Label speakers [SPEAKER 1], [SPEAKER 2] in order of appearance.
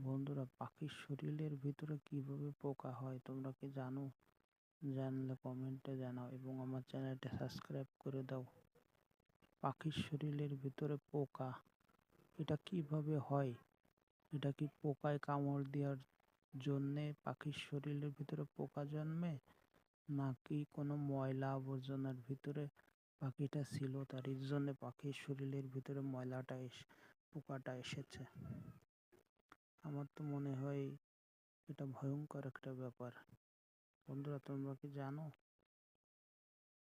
[SPEAKER 1] বন্ধুরা, পাখির শরীরের ভিতরে কিভাবে পোকা হয় তোমরা কি জানো? জানলে কমেন্টে জানাও এবং আমার চ্যানেলটি সাবস্ক্রাইব করে দাও। পাখির শরীরের ভিতরে পোকা, এটা কিভাবে হয়? এটা কি পোকায় কামড় দেওয়ার জন্যে পাখির শরীরের ভিতরে পোকা জন্মে, নাকি কোনো ময়লা আবর্জনার ভিতরে পাখিটা ছিল তার জন্য পাখির শরীরের ভিতরে পোকাটা এসেছে? আমার তো মনে হয় এটা ভয়ঙ্কর একটা ব্যাপার। বন্ধুরা, তোমরা কি জানো?